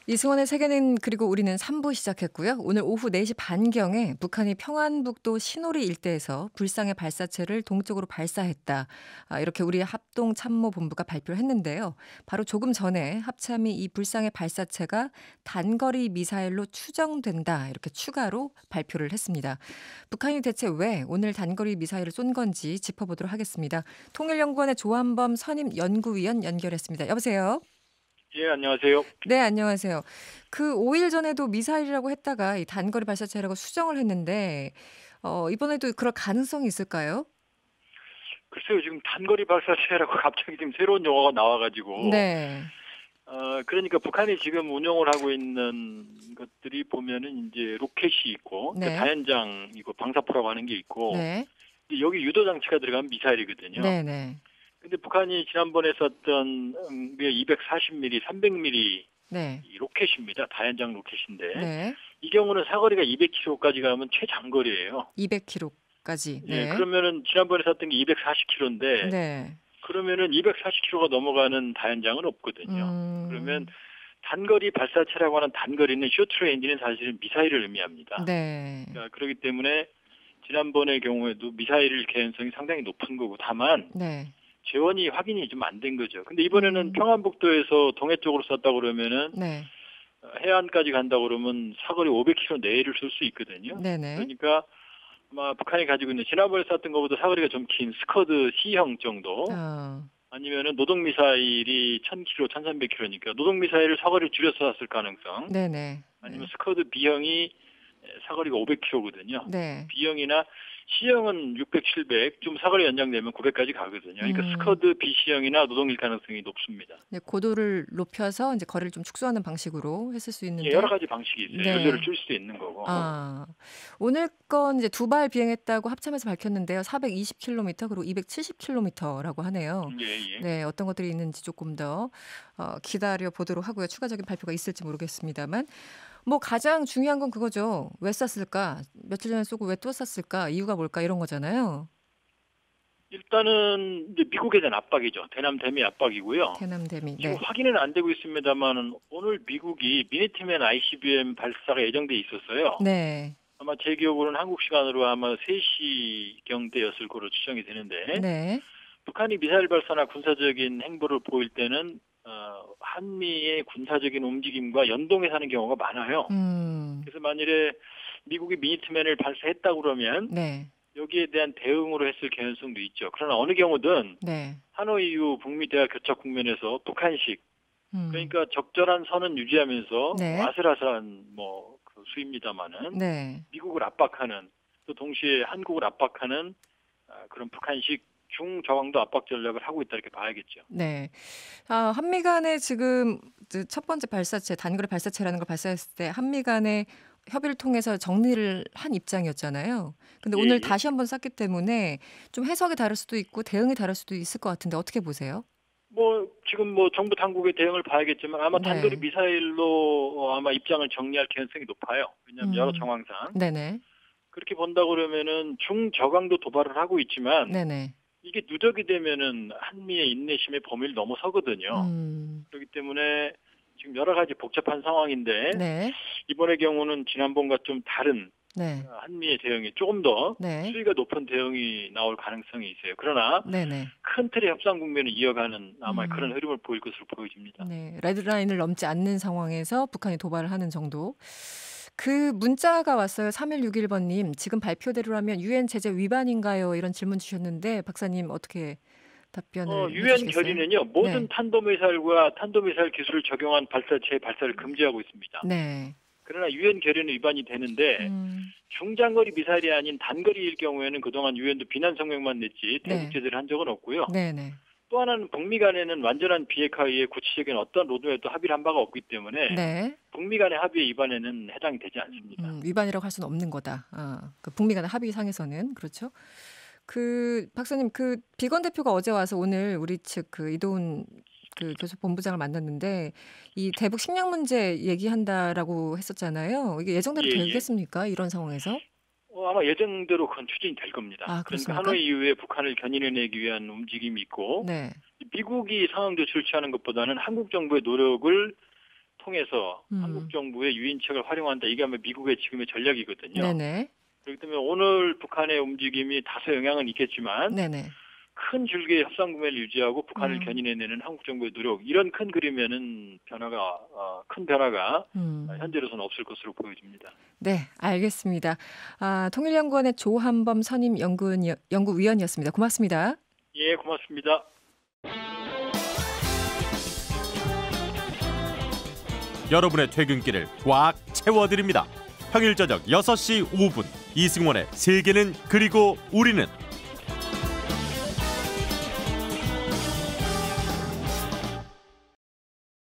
이승원의 세계는 그리고 우리는 3부 시작했고요. 오늘 오후 4시 반경에 북한이 평안북도 신오리 일대에서 불상의 발사체를 동쪽으로 발사했다. 이렇게 우리 합동참모본부가 발표를 했는데요. 바로 조금 전에 합참이 이 불상의 발사체가 단거리 미사일로 추정된다. 이렇게 추가로 발표를 했습니다. 북한이 대체 왜 오늘 단거리 미사일을 쏜 건지 짚어보도록 하겠습니다. 통일연구원의 조한범 선임 연구위원 연결했습니다. 여보세요? 예, 안녕하세요. 네, 안녕하세요. 그 5일 전에도 미사일이라고 했다가 이 단거리 발사체라고 수정을 했는데 이번에도 그럴 가능성이 있을까요? 글쎄요, 지금 단거리 발사체라고 갑자기 지금 새로운 용어가 나와가지고, 네. 그러니까 북한이 지금 운용을 하고 있는 것들이 보면은 이제 로켓이 있고, 그 네. 다연장이고 방사포라고 하는 게 있고, 네. 여기 유도 장치가 들어간 미사일이거든요. 네, 네. 근데 북한이 지난번에 썼던 240mm, 300mm 네. 이 로켓입니다. 다연장 로켓인데, 네. 이 경우는 사거리가 200km까지 가면 최장거리예요. 200km까지. 예, 네. 그러면은 지난번에 샀던 게 240km인데 네. 그러면은 240km가 넘어가는 다연장은 없거든요. 그러면 음. 단거리 발사체라고 하는 단거리는 쇼트레인지는 사실은 미사일을 의미합니다. 네. 그러니까 그렇기 때문에 지난번의 경우에도 미사일일 개연성이 상당히 높은 거고 다만 네. 재원이 확인이 좀 안 된 거죠. 근데 이번에는 음. 평안북도에서 동해 쪽으로 쐈다 그러면은 네. 해안까지 간다 그러면 사거리 500km 내를 쏠 수 있거든요. 네, 네. 그러니까 아마 북한이 가지고 있는 지난번에 쐈던 것보다 사거리가 좀 긴 스커드 C형 정도 어. 아니면은 노동 미사일이 1000km, 1300km니까 노동 미사일을 사거리를 줄여서 쐈을 가능성 네, 네. 아니면 스커드 B형이 사거리가 500km거든요. 네. B형이나 C형은 600, 700, 좀 사거리 연장되면 900까지 가거든요. 그러니까 스커드 BC형이나 노동일 가능성이 높습니다. 네, 고도를 높여서 이제 거리를 좀 축소하는 방식으로 했을 수 예, 여러 있는데 가지 방식이 있어요. 연료를 네. 줄 수도 있는 거고. 아, 오늘 건 이제 2발 비행했다고 합참에서 밝혔는데요. 420km 그리고 270km라고 하네요. 예, 예. 네, 어떤 것들이 있는지 조금 더 기다려 보도록 하고요. 추가적인 발표가 있을지 모르겠습니다만 뭐 가장 중요한 건 그거죠. 왜 쐈을까? 며칠 전에 쏘고 왜 또 쐈을까? 이유가 뭘까? 이런 거잖아요. 일단은 이제 미국에 대한 압박이죠. 대남 대미 압박이고요. 대남 대미. 지금 네. 확인은 안 되고 있습니다만 오늘 미국이 미니트맨 ICBM 발사가 예정돼 있었어요. 네. 아마 제 기억으로는 한국 시간으로 아마 3시경대였을 거로 추정이 되는데 네. 북한이 미사일 발사나 군사적인 행보를 보일 때는 한미의 군사적인 움직임과 연동해서 하는 경우가 많아요. 음. 그래서 만일에 미국이 미니트맨을 발사했다 그러면 네. 여기에 대한 대응으로 했을 개연성도 있죠. 그러나 어느 경우든 네. 하노이 이후 북미 대화 교착 국면에서 북한식 음. 그러니까 적절한 선은 유지하면서 네. 아슬아슬한 그 수입니다마는 네. 미국을 압박하는 또 동시에 한국을 압박하는 그런 북한식 중저강도 압박 전략을 하고 있다 이렇게 봐야겠죠. 네. 한미 간에 지금 그첫 번째 발사체, 단거리 발사체라는 걸 발사했을 때 한미 간의 협의를 통해서 정리를 한 입장이었잖아요. 근데 예, 오늘 예. 다시 한번 쐈기 때문에 좀 해석이 다를 수도 있고 대응이 다를 수도 있을 것 같은데 어떻게 보세요? 지금 정부 당국의 대응을 봐야겠지만 아마 단거리 네. 미사일로 아마 입장을 정리할 가능성이 높아요. 왜냐하면 여러 음. 정황상 네네. 그렇게 본다 그러면은 중저강도 도발을 하고 있지만 네네. 이게 누적이 되면은 한미의 인내심의 범위를 넘어서거든요. 음. 그렇기 때문에 지금 여러 가지 복잡한 상황인데 네. 이번의 경우는 지난번과 좀 다른 네. 한미의 대응이 조금 더 네. 수위가 높은 대응이 나올 가능성이 있어요. 그러나 네네. 큰 틀의 협상 국면을 이어가는 아마 그런 음. 흐름을 보일 것으로 보여집니다. 네. 레드라인을 넘지 않는 상황에서 북한이 도발을 하는 정도. 그 문자가 왔어요. 3161번님. 지금 발표대로라면 유엔 제재 위반인가요? 이런 질문 주셨는데 박사님 어떻게 답변을 유엔 해주시겠어요? 결의는요, 모든 네. 탄도미사일과 탄도미사일 기술을 적용한 발사체의 발사를 금지하고 있습니다. 네. 그러나 유엔 결의는 위반이 되는데 음. 중장거리 미사일이 아닌 단거리일 경우에는 그동안 유엔도 비난 성명만 냈지 대북 네. 제재를 한 적은 없고요. 네네. 또 하나는 북미 간에는 완전한 비핵화에 구체적인 어떤 로드맵도 합의를 한 바가 없기 때문에 네. 북미 간의 합의 위반에는 해당이 되지 않습니다. 위반이라고 할 수는 없는 거다. 그 북미 간의 합의상에서는 그렇죠. 그 박사님 그 비건 대표가 어제 와서 오늘 우리 측 그 이도훈 그 교수 본부장을 만났는데 이 대북 식량 문제 얘기한다라고 했었잖아요. 이게 예정대로 예, 예. 되겠습니까? 이런 상황에서? 아마 예정대로 그건 추진이 될 겁니다. 아, 그러니까 그렇습니까? 하노이 이후에 북한을 견인해내기 위한 움직임이 있고 네. 미국이 상황 조치를 취하는 것보다는 한국 정부의 노력을 통해서 한국 정부의 유인책을 활용한다. 이게 아마 미국의 지금의 전략이거든요. 네네. 그렇기 때문에 오늘 북한의 움직임이 다소 영향은 있겠지만 네네. 큰 줄기의 협상구매를 유지하고 북한을 견인해내는 한국 정부의 노력, 이런 큰 그림에는 큰 변화가 현재로서는 없을 것으로 보여집니다. 네, 알겠습니다. 통일연구원의 조한범 선임 연구위원이었습니다. 고맙습니다. 예, 고맙습니다. 여러분의 퇴근길을 꽉 채워드립니다. 평일 저녁 6시 5분 이승원의 세계는 그리고 우리는